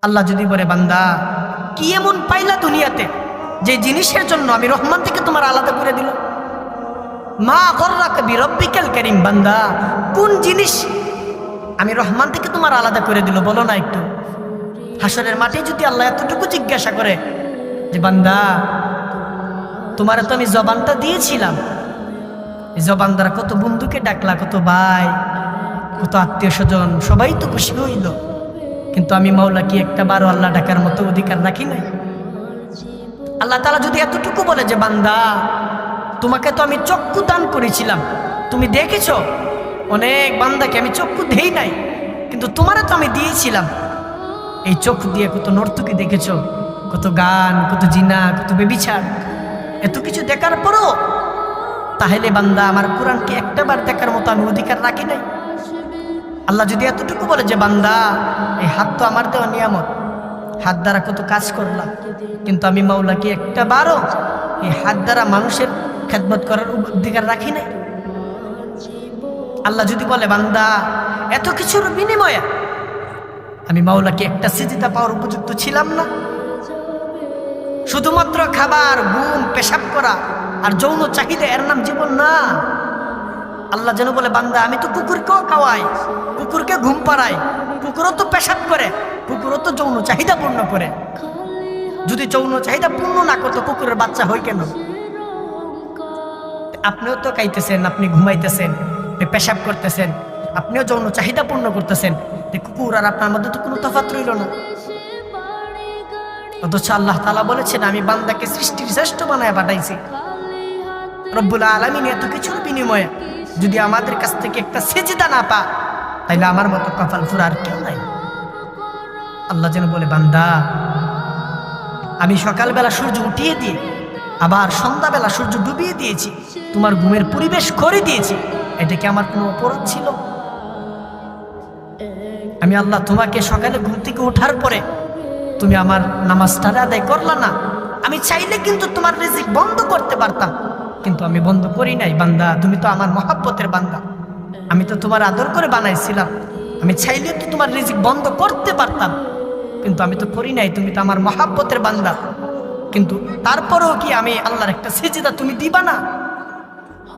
আল্লাহ যদি বলে বান্দা কি এমন পাইলা দুনিয়াতে যে জিনিসের জন্য আমি রহমান থেকে তোমার আলাদা করে দিল, মা গররাকা বিরব্বিকাল কারীম, বান্দা কোন জিনিস আমি রহমান থেকে তোমার আলাদা করে দিল বলো না একটু। হাসরের মাঠে যদি আল্লাহ এতটুকু জিজ্ঞাসা করে যে বান্দা তোমার তো আমি জবানটা দিয়েছিলাম, এই জবান দ্বারা কত বন্ধুকে ডাকলা, কত ভাই, কত আত্মীয় স্বজন, সবাই তো খুশি হইল, কিন্তু আমি মাওলা কি একটা বারো আল্লাহ ডাকার মতো অধিকার রাখি নাই? আল্লাহ তাআলা যদি এতটুকু বলে যে বান্দা তোমাকে তো আমি চক্ষু দান করেছিলাম, তুমি দেখেছ অনেক বান্দাকে আমি চক্ষু দেই নাই, কিন্তু তোমারে তো আমি দিয়েছিলাম, এই চোখ দিয়ে কত নর্তকী দেখেছ, কত গান, কত জিনা, কত বেবিচার, এত কিছু দেখার পরও তাহলে বান্দা আমার কোরআনকে একটাবার দেখার মতো আমি অধিকার রাখি নাই? আল্লাহ যদি এতটুকু বলে যে বান্দা এই হাত তো আমার দেওয়া নিয়ামত, হাত দ্বারা কত কাজ করলাম, কিন্তু আমি মাওলা কি একটা বারো এই হাত দ্বারা মানুষের খেদমত করার অধিকার রাখি নাই? আল্লাহ যদি বলে বান্দা এত কিছুর বিনিময়ে আমি মাওলাকে একটা সিজদা পাওয়ার উপযুক্ত ছিলাম না? শুধুমাত্র খাবার, ঘুম, পেশাব করা আর যৌন চাহিদা এর নাম জীবন না। আল্লাহ যেন বলে বান্দা আমি তো কুকুরকেও খাওয়াই, কুকুরকে ঘুম পাড়াই, কুকুরও তো পেশাব করে, কুকুরও তো যৌন চাহিদা পূর্ণ করে। যদি যৌন চাহিদা পূর্ণ না করতো কুকুরের বাচ্চা হয় কেন? আপনিও তো খাইতেছেন, আপনি ঘুমাইতেছেন, পেশাব করতেছেন, আপনিও যৌন চাহিদা পূর্ণ করতেছেন, কুকুর আর আপনার মধ্যে তো কোনো তফাৎ রইল না। অথচ আল্লাহ তাআলা বলেছেন আমি বান্দাকে সৃষ্টির শ্রেষ্ঠ বানায় পাঠাইছি। রব্বুল আলামিন এত কিছুর বিনিময়ে যদি আমাদের কাছ থেকে একটা সিজদা না পা, তাইলে আমার মতো কপাল ফুরা আর কেউ নাই। আল্লাহ যেন বলে বান্দা আমি সকালবেলা সূর্য উঠিয়ে দিয়ে আবার সন্ধ্যাবেলা সূর্য ডুবিয়ে দিয়েছি, তোমার ঘুমের পরিবেশ করে দিয়েছি, এটা কি আমার কোনো অপরাধ ছিল? আমি আল্লাহ তোমাকে সকালে ঘুম থেকে ওঠার পরে তুমি আমার নামাজটা আদায় করলা না, আমি চাইলে কিন্তু তোমার রিজিক বন্ধ করতে পারতাম, কিন্তু আমি বন্ধ করি নাই। বান্দা তুমি তো আমার মহব্বতের বান্দা, আমি তো তোমার আদর করে বানাইছিলাম, আমি চাইলে তো তোমার রিজিক বন্ধ করতে পারতাম, কিন্তু আমি তো করি নাই, তুমি তো আমার মহব্বতের বান্দা, কিন্তু তারপরেও কি আমি আল্লাহর একটা সিজদা তুমি দিবা না?